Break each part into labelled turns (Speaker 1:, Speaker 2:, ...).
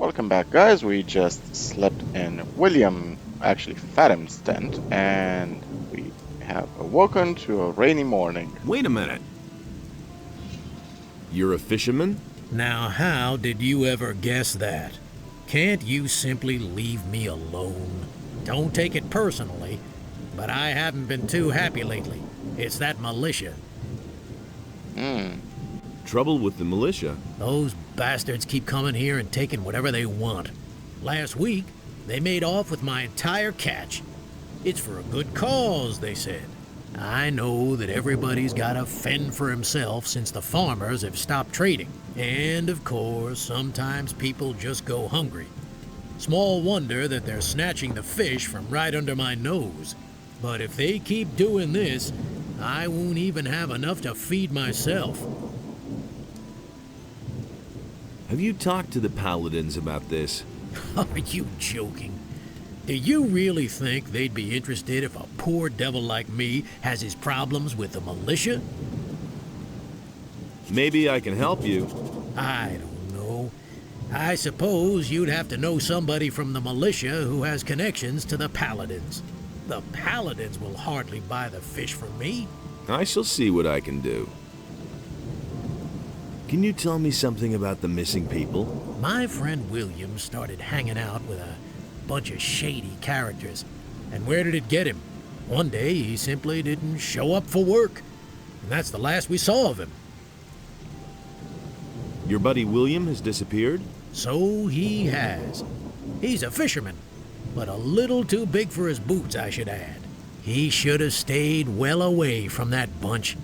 Speaker 1: Welcome back, guys. We just slept in actually Fathom's tent, and we have awoken to a rainy morning.
Speaker 2: Wait a minute. You're a fisherman?
Speaker 3: Now, how did you ever guess that? Can't you simply leave me alone? Don't take it personally, but I haven't been too happy lately. It's that militia.
Speaker 2: Trouble with the militia?
Speaker 3: Those bastards keep coming here and taking whatever they want. Last week, they made off with my entire catch. It's for a good cause, they said. I know that everybody's got to fend for himself since the farmers have stopped trading. And of course, sometimes people just go hungry. Small wonder that they're snatching the fish from right under my nose. But if they keep doing this, I won't even have enough to feed myself.
Speaker 2: Have you talked to the paladins about this?
Speaker 3: Are you joking? Do you really think they'd be interested if a poor devil like me has his problems with the militia?
Speaker 2: Maybe I can help you.
Speaker 3: I don't know. I suppose you'd have to know somebody from the militia who has connections to the paladins. The paladins will hardly buy the fish from me.
Speaker 2: I shall see what I can do. Can you tell me something about the missing people?
Speaker 3: My friend William started hanging out with a bunch of shady characters. And where did it get him? One day he simply didn't show up for work. And that's the last we saw of him.
Speaker 2: Your buddy William has disappeared?
Speaker 3: So he has. He's a fisherman, but a little too big for his boots, I should add. He should have stayed well away from that bunch.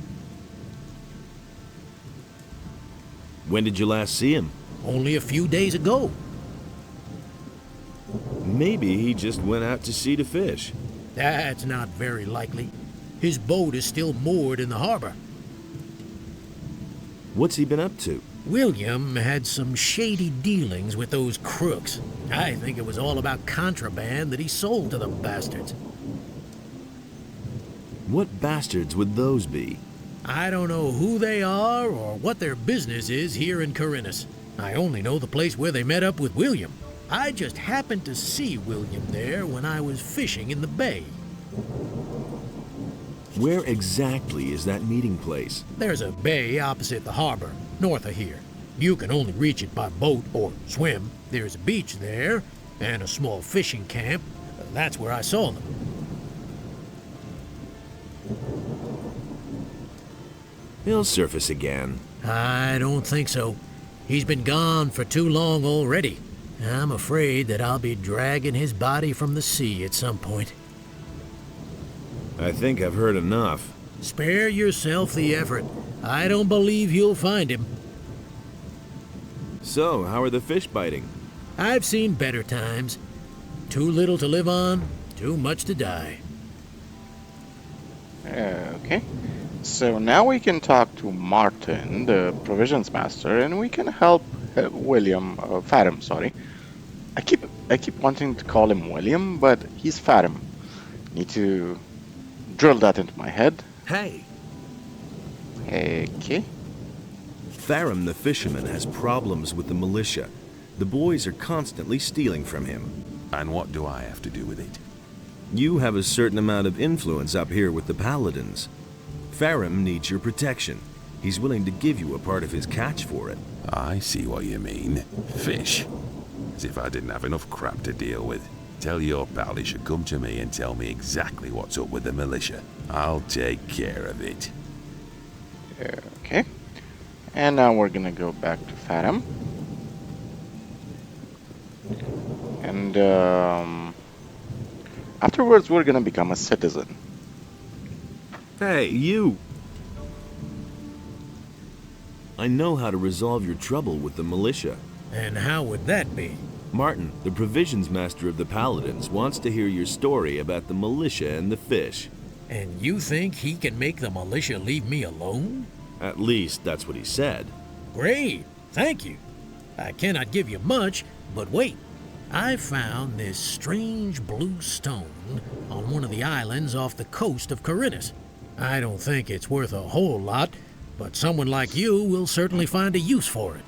Speaker 2: When did you last see him?
Speaker 3: Only a few days ago.
Speaker 2: Maybe he just went out to sea to fish.
Speaker 3: That's not very likely. His boat is still moored in the harbor.
Speaker 2: What's he been up to?
Speaker 3: William had some shady dealings with those crooks. I think it was all about contraband that he sold to the bastards.
Speaker 2: What bastards would those be?
Speaker 3: I don't know who they are or what their business is here in Corinus. I only know the place where they met up with William. I just happened to see William there when I was fishing in the bay.
Speaker 2: Where exactly is that meeting place?
Speaker 3: There's a bay opposite the harbor, north of here. You can only reach it by boat or swim. There's a beach there, and a small fishing camp. That's where I saw them.
Speaker 2: He'll surface again.
Speaker 3: I don't think so. He's been gone for too long already. I'm afraid that I'll be dragging his body from the sea at some point.
Speaker 2: I think I've heard enough.
Speaker 3: Spare yourself the effort. I don't believe you'll find him.
Speaker 2: So, how are the fish biting?
Speaker 3: I've seen better times. Too little to live on, too much to die.
Speaker 1: Okay. So now we can talk to Martin, the provisions master, and we can help Fathom, sorry. I keep wanting to call him William, but he's Fathom. Need to drill that into my head.
Speaker 2: Hey!
Speaker 1: Okay.
Speaker 2: Fathom the fisherman has problems with the militia. The boys are constantly stealing from him.
Speaker 4: And what do I have to do with it?
Speaker 2: You have a certain amount of influence up here with the paladins. Fathom needs your protection. He's willing to give you a part of his catch for it.
Speaker 4: I see what you mean. Fish. As if I didn't have enough crap to deal with. Tell your pal he should come to me and tell me exactly what's up with the militia. I'll take care of it.
Speaker 1: Okay. And now we're gonna go back to Fathom. And afterwards we're gonna become a citizen.
Speaker 2: Hey, you! I know how to resolve your trouble with the militia.
Speaker 3: And how would that be?
Speaker 2: Martin, the provisions master of the paladins, wants to hear your story about the militia and the fish.
Speaker 3: And you think he can make the militia leave me alone?
Speaker 2: At least, that's what he said.
Speaker 3: Great, thank you. I cannot give you much, but wait. I found this strange blue stone on one of the islands off the coast of Corinus. I don't think it's worth a whole lot, but someone like you will certainly find a use for it.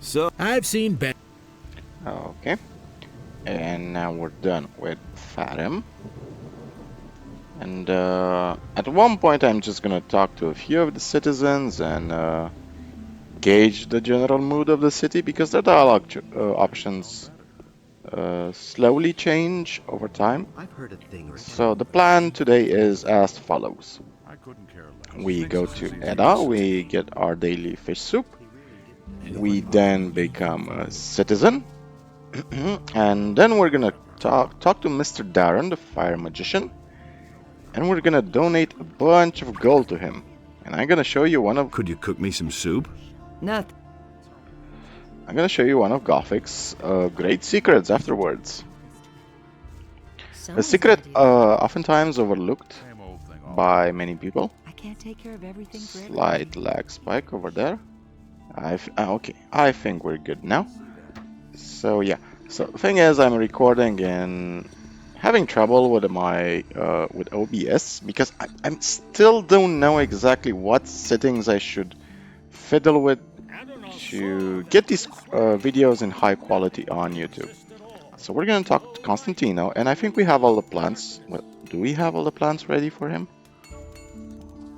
Speaker 2: So,
Speaker 3: I've seen better.
Speaker 1: Okay. And now we're done with Fathom. And at one point I'm just gonna talk to a few of the citizens and gauge the general mood of the city, because the dialogue options slowly change over time.
Speaker 5: I've heard a thing or two.
Speaker 1: So the plan today is as follows. We go to Edda, we get our daily fish soup, we then become a citizen, and then we're gonna talk to Mr. Daron, the fire magician, and we're gonna donate a bunch of gold to him. And I'm gonna show you one of
Speaker 2: could you cook me some soup?
Speaker 5: Not.
Speaker 1: I'm gonna show you one of Gothic's great secrets afterwards. A secret oftentimes overlooked by many people.
Speaker 6: I can't take care of everything for
Speaker 1: Slight lag spike over there. Okay, I think we're good now. So yeah, so the thing is, I'm recording and having trouble with my with OBS, because I still don't know exactly what settings I should fiddle with to get these videos in high quality on YouTube. So we're gonna talk to Constantino, and I think we have all the plans. Well, do we have all the plans ready for him?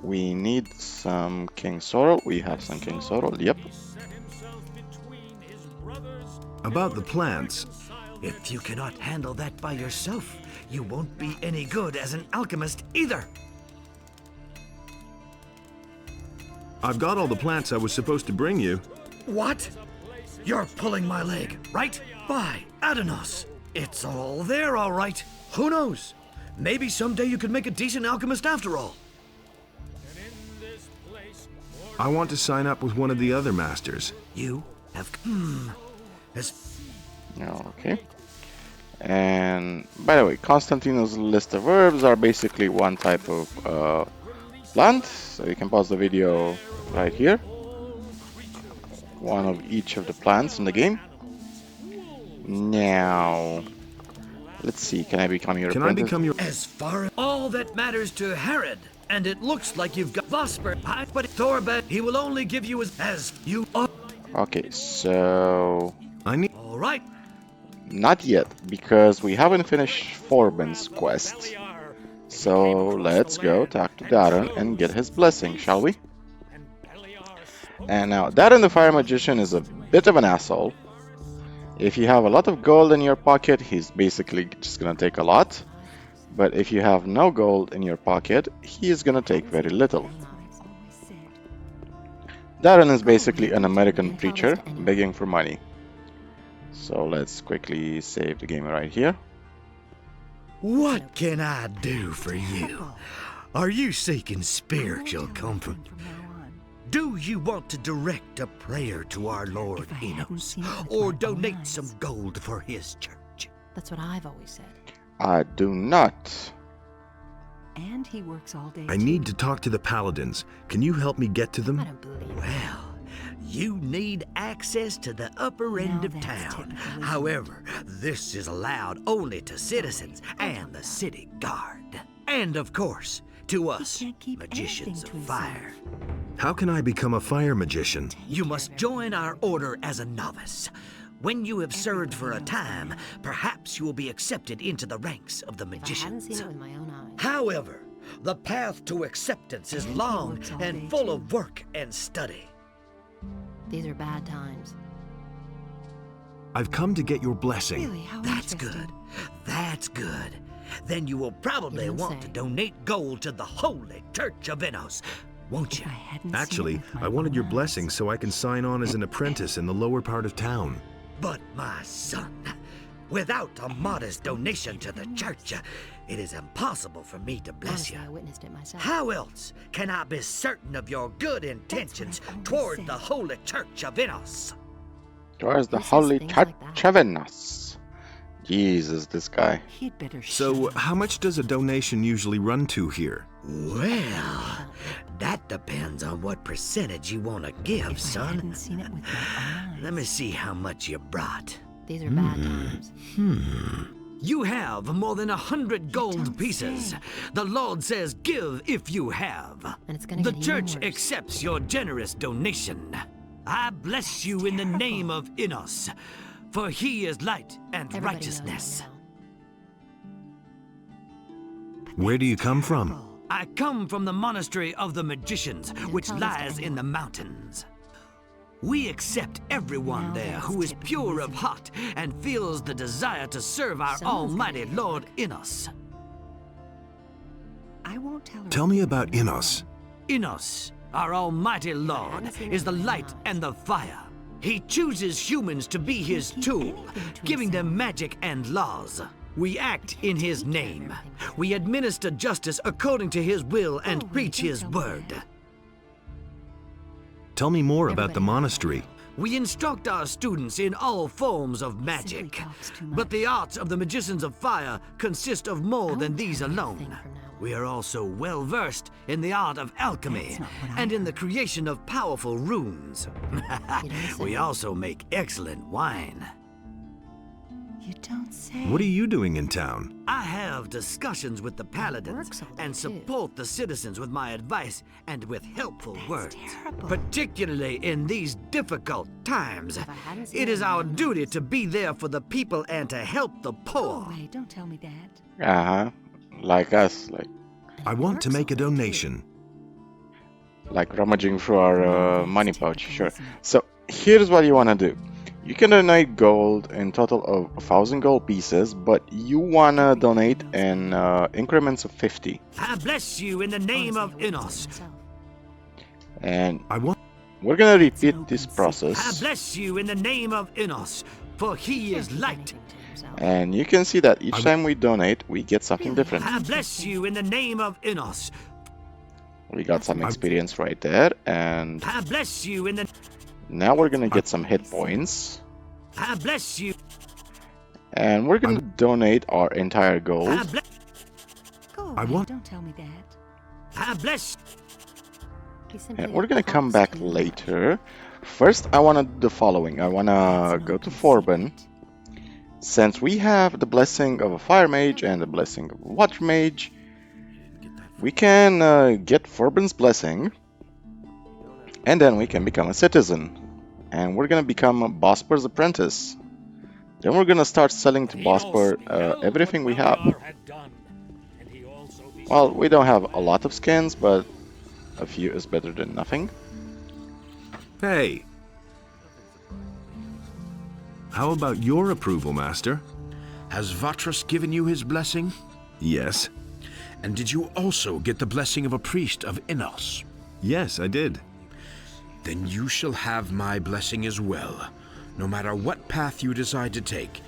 Speaker 1: We need some King Sorrel. We have some King Sorrel, yep.
Speaker 2: About the plants.
Speaker 5: If you cannot handle that by yourself, you won't be any good as an alchemist either.
Speaker 2: I've got all the plants I was supposed to bring you.
Speaker 5: What? You're pulling my leg, right? By Adanos. It's all there, all right. Who knows? Maybe someday you could make a decent alchemist after all.
Speaker 2: I want to sign up with one of the other masters.
Speaker 5: You have... As
Speaker 1: Okay. And by the way, Constantino's list of herbs are basically one type of plant. So you can pause the video right here. One of each of the plants in the game. Now, let's see. Can I become your
Speaker 2: Can
Speaker 1: apprentice?
Speaker 2: I become your...
Speaker 5: As far as all that matters to Herod, and it looks like you've got Vosper, but Thorbe, he will only give you as you are.
Speaker 1: Okay, so
Speaker 2: I need...
Speaker 5: All right.
Speaker 1: not yet, because we haven't finished Forbin's quest. So let's go talk to Daron and get his blessing, shall we? And now, Daron the Fire Magician is a bit of an asshole. If you have a lot of gold in your pocket, he's basically just gonna take a lot. But if you have no gold in your pocket, he is gonna take very little. Daron is basically an American preacher begging for money. So let's quickly save the game right here.
Speaker 5: What can I do for you? Are you seeking spiritual comfort? Do you want to direct a prayer to our Lord Enos, or donate some gold for his church?
Speaker 6: That's what I've always said.
Speaker 1: I do not.
Speaker 6: And he works all day.
Speaker 2: I need to talk to the paladins. Can you help me get to
Speaker 6: I
Speaker 2: them?
Speaker 6: don't believe it.
Speaker 5: Well, you need access to the upper end
Speaker 6: Now
Speaker 5: of
Speaker 6: that's
Speaker 5: town.
Speaker 6: typical.
Speaker 5: However, this is allowed only to citizens and the city guard. And of course, to us,
Speaker 6: can't keep
Speaker 5: magicians
Speaker 6: anything
Speaker 5: of
Speaker 6: to himself.
Speaker 5: fire.
Speaker 2: How can I become a fire magician?
Speaker 5: You must join our order as a novice. When you have served for a time, perhaps you will be accepted into the ranks of the
Speaker 6: If I hadn't
Speaker 5: magicians.
Speaker 6: seen it with my own eyes.
Speaker 5: However, the path to acceptance is long
Speaker 6: works all day,
Speaker 5: and full
Speaker 6: too.
Speaker 5: of work and study.
Speaker 6: These are bad times.
Speaker 2: I've come to get your blessing.
Speaker 6: Really? How
Speaker 5: That's
Speaker 6: interesting.
Speaker 5: good. That's good. Then you will probably
Speaker 6: You don't
Speaker 5: want to
Speaker 6: say.
Speaker 5: donate gold to the Holy Church of Enos, won't you?
Speaker 6: If I hadn't
Speaker 2: Actually,
Speaker 6: seen it with my
Speaker 2: I wanted
Speaker 6: own
Speaker 2: your
Speaker 6: eyes.
Speaker 2: blessing so I can sign on as an apprentice in the lower part of town.
Speaker 5: But my son, without a modest donation to the church, it is impossible for me to bless
Speaker 6: Honestly,
Speaker 5: you.
Speaker 6: I witnessed it myself.
Speaker 5: How else can I be certain of your good intentions
Speaker 6: always
Speaker 5: toward
Speaker 6: said.
Speaker 5: the Holy Church of Enos?
Speaker 1: Towards the
Speaker 6: He says
Speaker 1: Holy
Speaker 6: things
Speaker 1: Church
Speaker 6: like that.
Speaker 1: of Enos. Jesus, this guy.
Speaker 6: He'd better
Speaker 2: So,
Speaker 6: shut up.
Speaker 2: how much does a donation usually run to here?
Speaker 5: Well, that depends on what percentage you want to give,
Speaker 6: If I
Speaker 5: son.
Speaker 6: hadn't seen it with my own eyes.
Speaker 5: Let me see how much you brought.
Speaker 6: These are bad times.
Speaker 5: You have more than 100 gold
Speaker 6: don't
Speaker 5: pieces.
Speaker 6: say.
Speaker 5: The Lord says, give if you have.
Speaker 6: And it's gonna
Speaker 5: The
Speaker 6: get even
Speaker 5: church
Speaker 6: worse.
Speaker 5: accepts your generous donation. I bless you in the name of Innos, for he is light and
Speaker 6: Everybody
Speaker 5: righteousness.
Speaker 6: knows him
Speaker 2: Where do you come from?
Speaker 5: I come from the monastery of the magicians, which
Speaker 6: tell this to
Speaker 5: lies in
Speaker 6: anyone.
Speaker 5: the mountains. We accept everyone
Speaker 6: Now
Speaker 5: there
Speaker 6: that's
Speaker 5: who is
Speaker 6: typical,
Speaker 5: pure of
Speaker 6: isn't it?
Speaker 5: heart and feels the desire to serve our
Speaker 6: Someone's gonna
Speaker 5: almighty
Speaker 6: get
Speaker 5: Lord Innos.
Speaker 6: I won't tell her.
Speaker 2: Tell me about Innos.
Speaker 5: Innos, our almighty Lord, is the light and the fire. He chooses humans to be his tool, giving them magic and laws. We act in his name. We administer justice according to his will and preach his word.
Speaker 2: Tell me more about the
Speaker 6: Everybody knows
Speaker 2: monastery.
Speaker 5: We instruct our students in all forms of magic.
Speaker 6: talks too
Speaker 5: But the
Speaker 6: much.
Speaker 5: arts of the magicians of fire consist of more than
Speaker 6: won't
Speaker 5: these
Speaker 6: tell you a
Speaker 5: alone.
Speaker 6: thing from now on.
Speaker 5: We are also well versed in the art of alchemy
Speaker 6: That's not what I
Speaker 5: and in the
Speaker 6: heard.
Speaker 5: creation of powerful runes. We
Speaker 6: say.
Speaker 5: also make excellent wine.
Speaker 6: You don't say.
Speaker 2: What are you doing in town?
Speaker 5: I have discussions with the paladins
Speaker 6: works all day,
Speaker 5: and
Speaker 6: too.
Speaker 5: support the citizens with my advice and with helpful words.
Speaker 6: terrible.
Speaker 5: Particularly in these difficult times,
Speaker 6: If I hadn't seen
Speaker 5: it is
Speaker 6: it in
Speaker 5: our
Speaker 6: my
Speaker 5: duty
Speaker 6: eyes.
Speaker 5: to be there for the people and to help the poor.
Speaker 6: Wait, don't tell me that.
Speaker 1: Uh-huh. Like us,
Speaker 2: I want to make a donation.
Speaker 1: like rummaging through our money pouch, sure. So here's what you want to do. You can donate gold in total of 1,000 gold pieces, but you want to donate in increments of 50.
Speaker 5: I bless you in the name of Innos.
Speaker 1: And
Speaker 2: I want.
Speaker 1: we're going to repeat this
Speaker 5: I
Speaker 1: process.
Speaker 5: bless you in the name of Innos, for he is light.
Speaker 1: And you can see that each time we donate, we get something different.
Speaker 5: I bless you in the name of Innos.
Speaker 1: We got some experience right there, and
Speaker 5: I bless you in the.
Speaker 1: now we're gonna get some hit points.
Speaker 5: I bless you.
Speaker 1: And we're gonna donate our entire
Speaker 5: I
Speaker 1: gold.
Speaker 5: bless.
Speaker 6: Go
Speaker 2: I
Speaker 6: away,
Speaker 2: want-
Speaker 6: don't tell me that.
Speaker 5: I bless.
Speaker 6: He simply
Speaker 1: And we're gonna
Speaker 6: talks
Speaker 1: come back
Speaker 6: too much.
Speaker 1: later. First, I wanna do the following. I wanna go to Forbin. Since we have the blessing of a fire mage and the blessing of a water mage, we can get Forbin's blessing, and then we can become a citizen. And we're gonna become a Bosper's apprentice. Then we're gonna start selling to Bosper everything we have. Well, we don't have a lot of skins, but a few is better than nothing.
Speaker 2: Hey. How about your approval, Master?
Speaker 7: Has Vatras given you his blessing?
Speaker 2: Yes.
Speaker 7: And did you also get the blessing of a priest of Innos?
Speaker 2: Yes, I did.
Speaker 7: Then you shall have my blessing as well. No matter what path you decide to take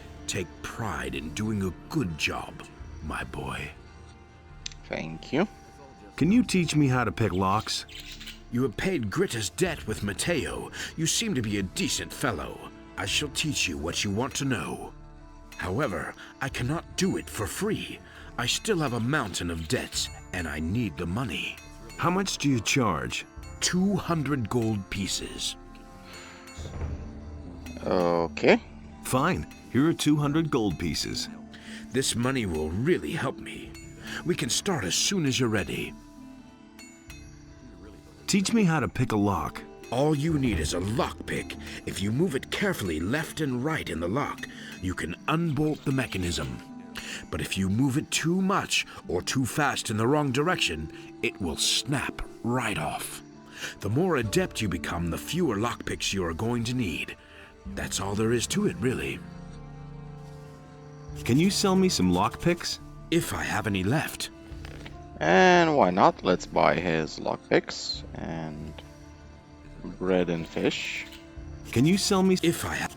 Speaker 7: pride in doing a good job, my boy.
Speaker 1: Thank you.
Speaker 2: Can you teach me how to pick locks?
Speaker 7: You have paid Gritta's debt with Mateo. You seem to be a decent fellow. I shall teach you what you want to know. However, I cannot do it for free. I still have a mountain of debts, and I need the money.
Speaker 2: How much do you charge?
Speaker 7: 200 gold pieces.
Speaker 1: Okay.
Speaker 2: Fine. Here are 200 gold pieces.
Speaker 7: This money will really help me. We can start as soon as you're ready.
Speaker 2: Teach me how to pick a lock.
Speaker 7: All you need is a lockpick. If you move it carefully left and right in the lock, you can unbolt the mechanism. But if you move it too much or too fast in the wrong direction, it will snap right off. The more adept you become, the fewer lockpicks you are going to need. That's all there is to it, really.
Speaker 2: Can you sell me some lockpicks?
Speaker 7: If I have any left.
Speaker 1: And why not? Let's buy his lockpicks and bread and fish.
Speaker 2: Can you sell me...
Speaker 7: If I have...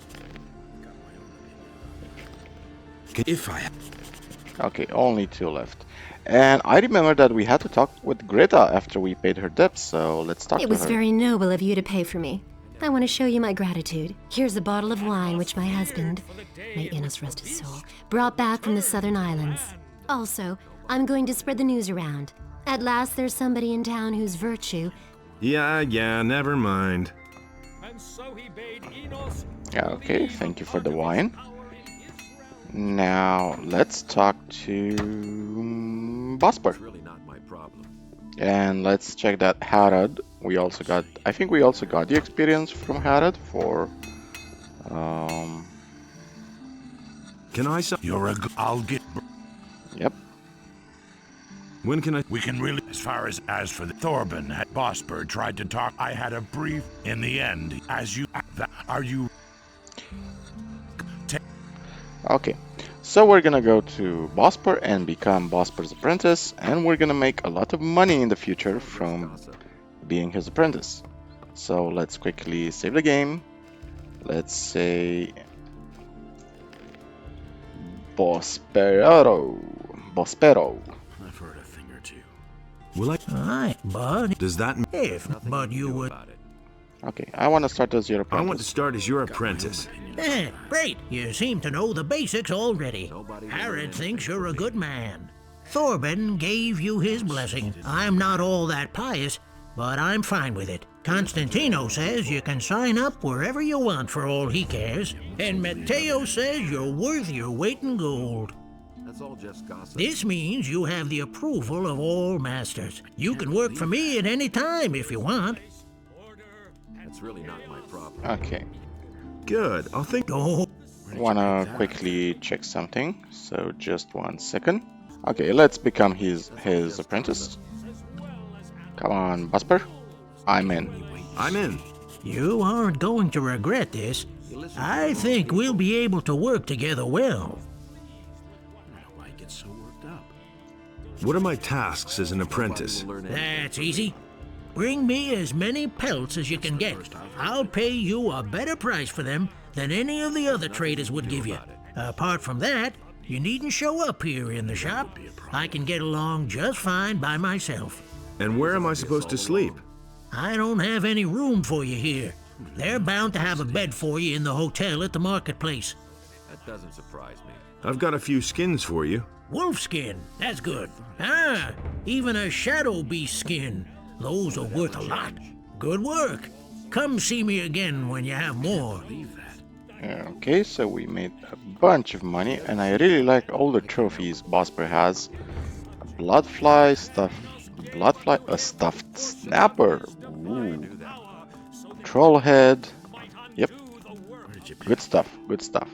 Speaker 1: Okay, only 2 left. And I remember that we had to talk with Greta after we paid her debts, so let's talk
Speaker 8: It
Speaker 1: to
Speaker 8: was
Speaker 1: her.
Speaker 8: very noble of you to pay for me. I want to show you my gratitude. Here's a bottle of wine which my husband, may Innos rest his soul, brought back from the southern islands. Also, I'm going to spread the news around. At last there's somebody in town whose virtue...
Speaker 2: Yeah, never mind.
Speaker 1: Okay, thank you for the wine. Now, let's talk to Bosper. And let's check that Harad. We also got, I think we also got the experience from Harad for,
Speaker 2: Can I sell?
Speaker 7: I'll get.
Speaker 1: yep.
Speaker 2: When can I?
Speaker 7: We can really, as for the Thorben, Bossbird tried to talk. I had a brief. In the end, are you?
Speaker 1: Okay, so we're gonna go to Bosper and become Bosper's apprentice, and we're gonna make a lot of money in the future from being his apprentice. So let's quickly save the game. Let's say Bospero.
Speaker 7: I've heard a thing or two.
Speaker 2: Will I?
Speaker 3: Aye, but
Speaker 2: Does that?
Speaker 3: if but you would.
Speaker 1: Okay, I want to start as your
Speaker 2: I
Speaker 1: apprentice.
Speaker 2: want to start as your apprentice.
Speaker 3: Great. You seem to know the basics already. Harad thinks you're a good man. Thorben gave you his blessing. I'm not all that pious, but I'm fine with it. Constantino says you can sign up wherever you want for all he cares. And Matteo says you're worth your weight in gold.
Speaker 9: That's all just gossip.
Speaker 3: This means you have the approval of all masters. You can work for me at any time if you want.
Speaker 9: That's really not my problem.
Speaker 1: Okay,
Speaker 2: Good. I'll think.
Speaker 3: Oh,
Speaker 1: wanna quickly check something. So just 1 second. Okay, let's become his apprentice. Come on, Bosper. I'm in.
Speaker 2: I'm in.
Speaker 3: you aren't going to regret this. I think we'll be able to work together well.
Speaker 7: Why get so worked up?
Speaker 2: What are my tasks as an apprentice?
Speaker 3: That's easy. Bring me as many pelts as you can get. I'll pay you a better price for them than any of the other traders would give you. Apart from that, you needn't show up here in the shop. I can get along just fine by myself.
Speaker 2: And where am I supposed to sleep?
Speaker 3: I don't have any room for you here. They're bound to have a bed for you in the hotel at the marketplace.
Speaker 9: That doesn't surprise me.
Speaker 2: I've got a few skins for you.
Speaker 3: Wolfskin, that's good. Even a shadow beast skin. Those are worth a lot. Good work. Come see me again when you have more.
Speaker 1: Okay, so we made a bunch of money, and I really like all the trophies Bosper has. A bloodfly, a stuffed snapper, ooh, troll head. Yep, good stuff, good stuff.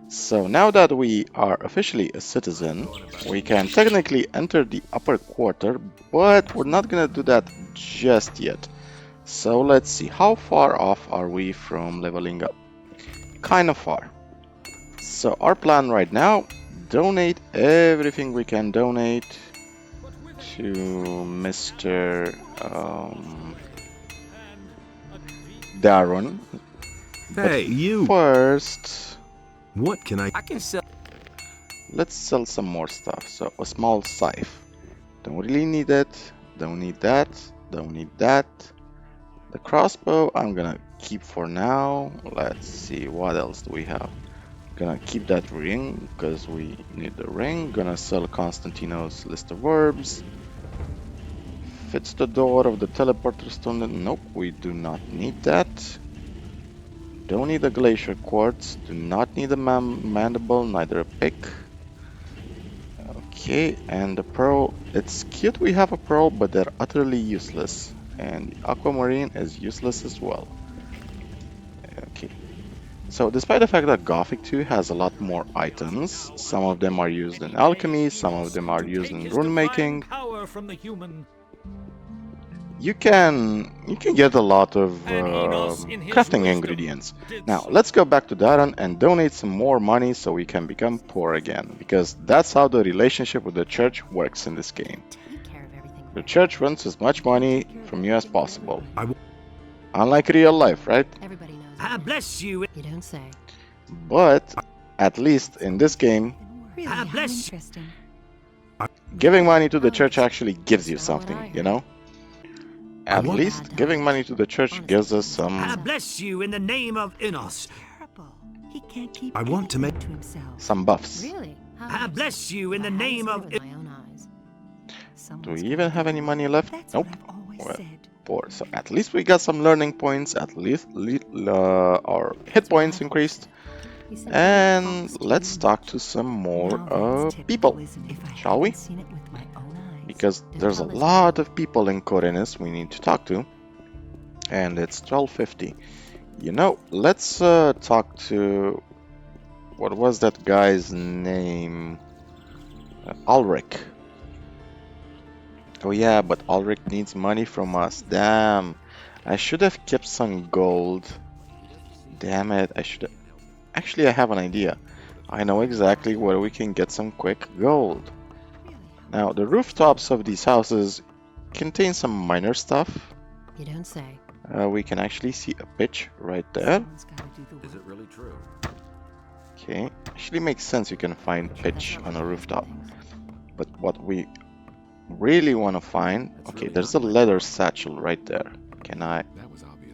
Speaker 1: So now that we are officially a citizen, we can technically enter the upper quarter, but we're not gonna do that just yet. So let's see, how far off are we from leveling up? Kind of far. So our plan right now, donate everything we can donate to Mr. Daron.
Speaker 2: Hey, you.
Speaker 1: First,
Speaker 2: What can I?
Speaker 9: I can sell.
Speaker 1: let's sell some more stuff. So a small scythe. Don't really need it. Don't need that. Don't need that. The crossbow I'm gonna keep for now. Let's see, what else do we have? Gonna keep that ring because we need the ring. Gonna sell Constantino's list of verbs. Fits the door of the teleporter stone. Nope, we do not need that. Don't need a glacier quartz. Do not need a mandible, neither a pick. Okay, and the pearl. It's cute we have a pearl, but they're utterly useless. And the aquamarine is useless as well. Okay. So despite the fact that Gothic 2 has a lot more items, some of them are used in alchemy, some of them are used in rune making. You can get a lot of crafting ingredients. Now let's go back to Daron and donate some more money so we can become poor again, because that's how the relationship with the church works in this game. The church wants as much money from you as possible. Unlike real life, right?
Speaker 8: Everybody knows.
Speaker 3: I bless you.
Speaker 8: You don't say.
Speaker 1: But at least in this game,
Speaker 6: Really,
Speaker 3: Ah,
Speaker 6: how
Speaker 3: bless-
Speaker 6: interesting.
Speaker 1: giving money to the church actually gives you something, you know? At
Speaker 8: want
Speaker 1: least
Speaker 8: that.
Speaker 1: giving money to the church gives us
Speaker 3: I
Speaker 1: some
Speaker 3: bless you in the name of Innos.
Speaker 6: Terrible. He can't keep
Speaker 2: I want to make-
Speaker 6: anything to himself.
Speaker 1: some buffs.
Speaker 8: Really?
Speaker 3: I bless you in the name of.
Speaker 8: With my own eyes.
Speaker 1: Do we even have any money left?
Speaker 6: That's
Speaker 1: Nope.
Speaker 6: what I've always
Speaker 1: Well,
Speaker 6: said.
Speaker 1: poor. So at least we got some learning points. At least our hit points increased.
Speaker 6: He said,
Speaker 1: And let's talk to some more
Speaker 6: "Now that's
Speaker 1: people,
Speaker 6: typical, isn't it? If I
Speaker 1: shall we?
Speaker 6: hadn't seen it with my own eyes."
Speaker 1: because there's a lot of people in Corinus we need to talk to, and it's 12:50. You know, let's talk to, what was that guy's name? Ulrich. Oh yeah, but Ulrich needs money from us. Damn, I should have kept some gold. Damn it, I should have... Actually, I have an idea. I know exactly where we can get some quick gold. Now, the rooftops of these houses contain some minor stuff.
Speaker 8: You don't say.
Speaker 1: We can actually see a pitch right there.
Speaker 9: Is it really true?
Speaker 1: Okay, actually makes sense you can find pitch on a rooftop. But what we really want to find... Okay, there's a leather satchel right there. Can I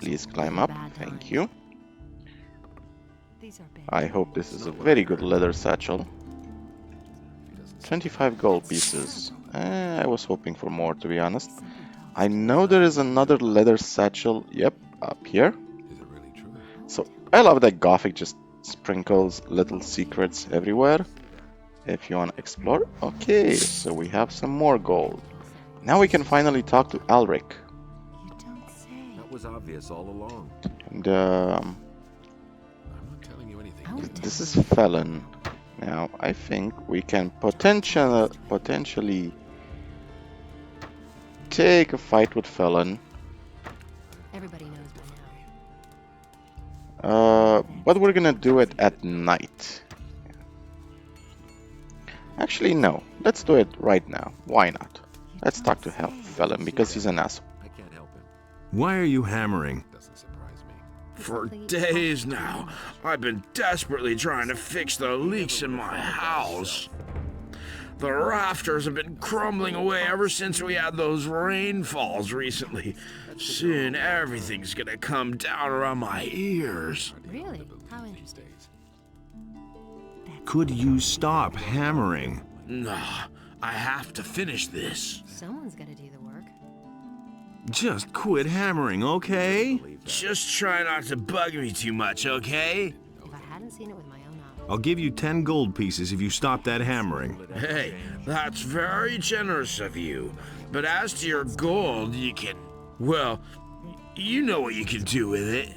Speaker 1: please climb up? Thank you. I hope this is a very good leather satchel. 25 gold pieces. I was hoping for more, to be honest. I know there is another leather satchel. Yep, up here. So I love that Gothic just sprinkles little secrets everywhere. If you want to explore. Okay, so we have some more gold. Now we can finally talk to Ulrich.
Speaker 9: That was obvious all along.
Speaker 1: And this is Felon. Now I think we can potentially take a fight with Felon.
Speaker 8: Everybody knows by now.
Speaker 1: But we're gonna do it at night. Actually, no. Let's do it right now. Why not? Let's talk to Felon because he's an asshole.
Speaker 9: I can't help him.
Speaker 2: Why are you hammering?
Speaker 9: Doesn't surprise me.
Speaker 7: For days now, I've been desperately trying to fix the leaks in my house. The rafters have been crumbling away ever since we had those rainfalls recently. Soon everything's gonna come down around my ears.
Speaker 8: Really? How interesting.
Speaker 2: Could you stop hammering?
Speaker 7: No, I have to finish this.
Speaker 8: Someone's gotta do the work.
Speaker 2: Just quit hammering, okay?
Speaker 7: Just try not to bug me too much, okay?
Speaker 8: If I hadn't seen it with my own eyes.
Speaker 2: I'll give you 10 gold pieces if you stop that hammering.
Speaker 7: Hey, that's very generous of you. But as to your gold, you can... Well, you know what you can do with it.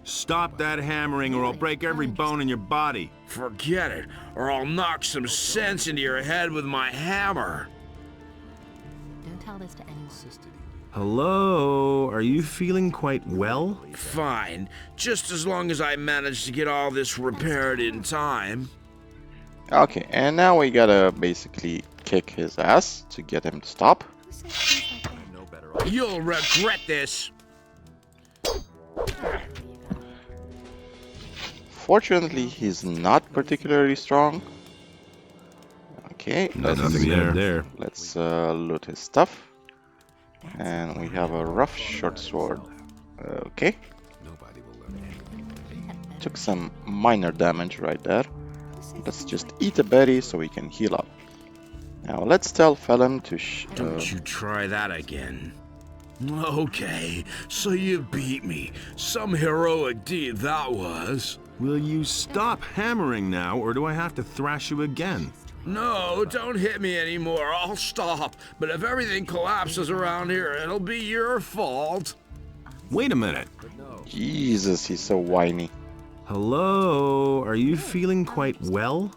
Speaker 2: Stop that hammering or I'll break every bone in your body.
Speaker 7: Forget it, or I'll knock some sense into your head with my hammer.
Speaker 8: Don't tell this to anyone.
Speaker 2: Hello? Are you feeling quite well?
Speaker 7: Fine, just as long as I manage to get all this repaired in time.
Speaker 1: Okay, and now we gotta basically kick his ass to get him to stop.
Speaker 8: Who says things like that?
Speaker 9: No better.
Speaker 7: You'll regret this.
Speaker 1: Fortunately, he's not particularly strong. Okay, let's loot his stuff. And we have a rough short sword. Okay. Took some minor damage right there. Let's just eat a berry so we can heal up. Now let's tell Felon to
Speaker 7: Don't you try that again. Okay, so you beat me. Some heroic deed that was.
Speaker 2: Will you stop hammering now, or do I have to thrash you again?
Speaker 7: No, don't hit me anymore. I'll stop. But if everything collapses around here, it'll be your fault.
Speaker 2: Wait a minute.
Speaker 1: Jesus, he's so whiny.
Speaker 2: Hello? Are you feeling quite well?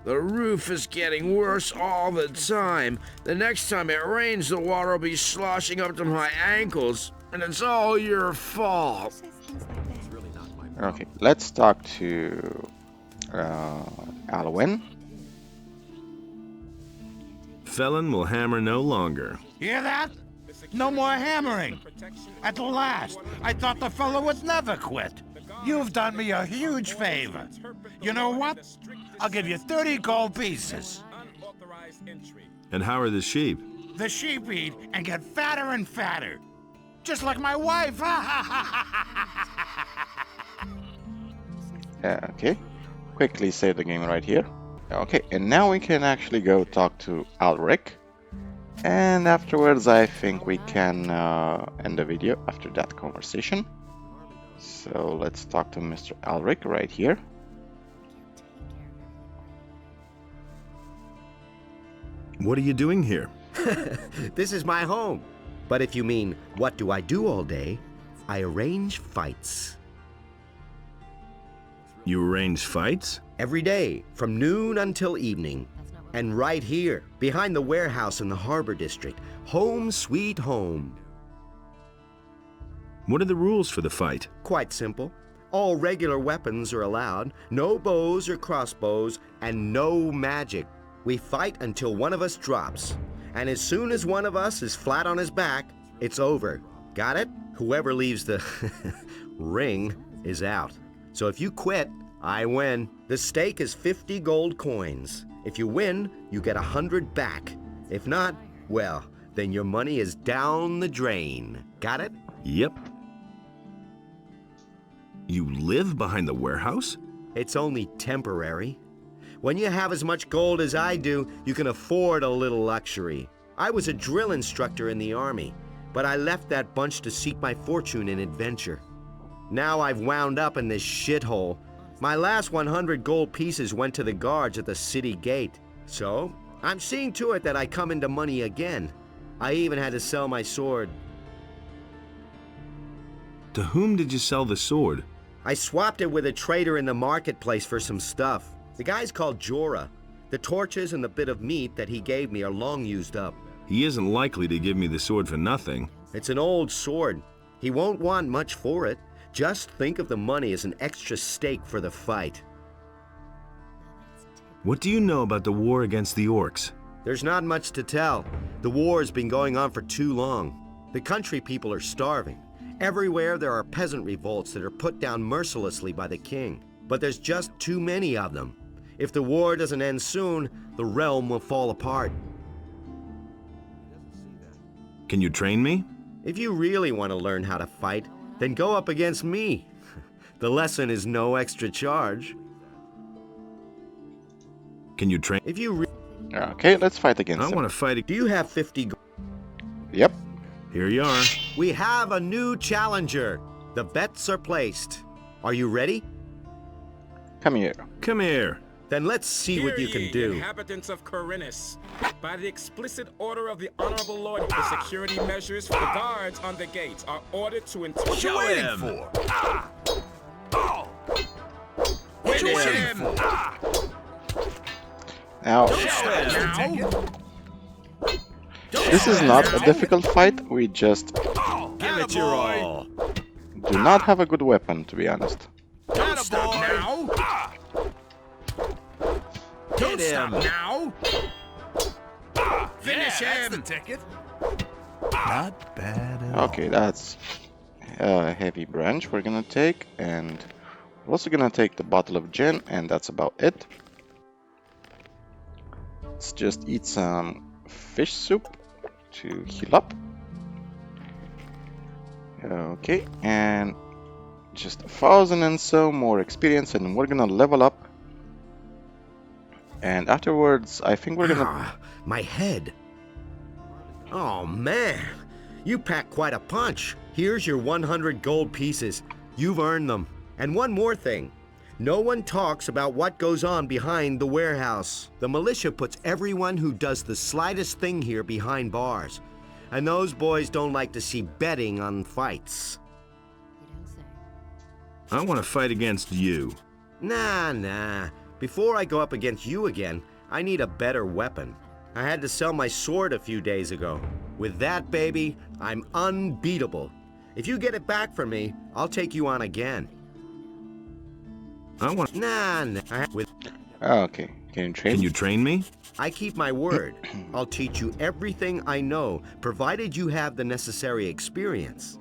Speaker 7: The roof is getting worse all the time. The next time it rains, the water will be sloshing up to my ankles. And it's all your fault.
Speaker 1: Okay, let's talk to Alwyn.
Speaker 2: Felon will hammer no longer.
Speaker 10: Hear that? No more hammering. At last, I thought the fellow would never quit. You've done me a huge favor. You know what? I'll give you 30 gold pieces.
Speaker 2: And how are the sheep?
Speaker 10: The sheep eat and get fatter and fatter. Just like my wife.
Speaker 1: Okay, quickly save the game right here. Okay, and now we can actually go talk to Ulrich. And afterwards I think we can end the video after that conversation. So let's talk to Mr. Ulrich right here.
Speaker 2: What are you doing here?
Speaker 11: This is my home. But if you mean, what do I do all day? I arrange fights.
Speaker 2: You arrange fights?
Speaker 11: Every day, from noon until evening. And right here, behind the warehouse in the Harbor District. Home sweet home.
Speaker 2: What are the rules for the fight?
Speaker 11: Quite simple. All regular weapons are allowed, no bows or crossbows, and no magic. We fight until one of us drops. And as soon as one of us is flat on his back, it's over. Got it? Whoever leaves the ring is out. So if you quit, I win. The stake is 50 gold coins. If you win, you get 100 back. If not, well, then your money is down the drain. Got it?
Speaker 2: Yep. You live behind the warehouse?
Speaker 11: It's only temporary. When you have as much gold as I do, you can afford a little luxury. I was a drill instructor in the army, but I left that bunch to seek my fortune in adventure. Now I've wound up in this shithole. My last 100 gold pieces went to the guards at the city gate. So, I'm seeing to it that I come into money again. I even had to sell my sword.
Speaker 2: To whom did you sell the sword?
Speaker 11: I swapped it with a trader in the marketplace for some stuff. The guy's called Jorah. The torches and the bit of meat that he gave me are long used up.
Speaker 2: He isn't likely to give me the sword for nothing.
Speaker 11: It's an old sword. He won't want much for it. Just think of the money as an extra stake for the fight.
Speaker 2: What do you know about the war against the orcs?
Speaker 11: There's not much to tell. The war's been going on for too long. The country people are starving. Everywhere there are peasant revolts that are put down mercilessly by the king. But there's just too many of them. If the war doesn't end soon, the realm will fall apart.
Speaker 2: Can you train me?
Speaker 11: If you really want to learn how to fight, then go up against me. The lesson is no extra charge.
Speaker 2: Can you train?
Speaker 11: If you
Speaker 1: Okay, let's fight against him.
Speaker 2: I want to fight.
Speaker 11: Do you have 50
Speaker 1: Yep.
Speaker 2: Here you are.
Speaker 11: We have a new challenger. The bets are placed. Are you ready?
Speaker 1: Come here.
Speaker 2: Come here.
Speaker 11: Then let's see what you can do.
Speaker 12: Inhabitants of Corinus, by the explicit order of the Honorable Lord, the security measures for the guards on the gates are ordered to interpret.
Speaker 10: Show him!
Speaker 11: Finish him!
Speaker 1: Now, this is not a difficult fight. We just
Speaker 11: Give it your all.
Speaker 1: do not have a good weapon, to be honest.
Speaker 10: Don't stop now! Don't stop now! Finish him! That's the ticket. Not bad at all.
Speaker 1: Okay, that's a heavy branch we're gonna take, and we're also gonna take the bottle of gin, and that's about it. Let's just eat some fish soup to heal up. Okay, and just 1,000 and so more experience, and we're gonna level up. And afterwards, I think we're gonna...
Speaker 11: My head. Oh, man. You packed quite a punch. Here's your 100 gold pieces. You've earned them. And one more thing. No one talks about what goes on behind the warehouse. The militia puts everyone who does the slightest thing here behind bars. And those boys don't like to see betting on fights.
Speaker 2: I want to fight against you.
Speaker 11: Nah. Before I go up against you again, I need a better weapon. I had to sell my sword a few days ago. With that, baby, I'm unbeatable. If you get it back from me, I'll take you on again.
Speaker 2: I want...
Speaker 11: Nah.
Speaker 1: Okay, can you train
Speaker 2: me?
Speaker 11: I keep my word. I'll teach you everything I know, provided you have the necessary experience.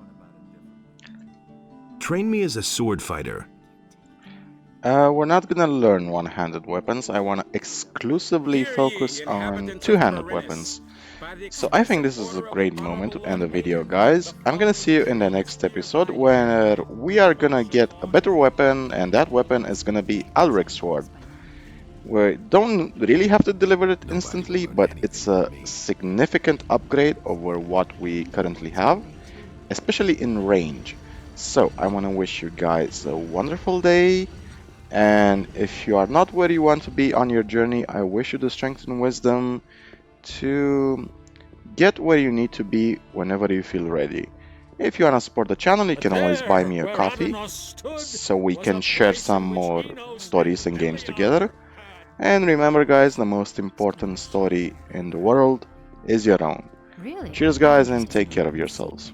Speaker 2: Train me as a sword fighter.
Speaker 1: We're not gonna learn one-handed weapons. I want to exclusively focus on two-handed weapons. So I think this is a great moment to end the video, guys. I'm gonna see you in the next episode where we are gonna get a better weapon, and that weapon is gonna be Alric's sword. We don't really have to deliver it instantly, but it's a significant upgrade over what we currently have, especially in range. So I want to wish you guys a wonderful day. And if you are not where you want to be on your journey, I wish you the strength and wisdom to get where you need to be whenever you feel ready. If you want to support the channel, you can always buy me a coffee so we can share some more stories and games together. And remember guys, the most important story in the world is your own.
Speaker 8: Really?
Speaker 1: Cheers guys, and take care of yourselves.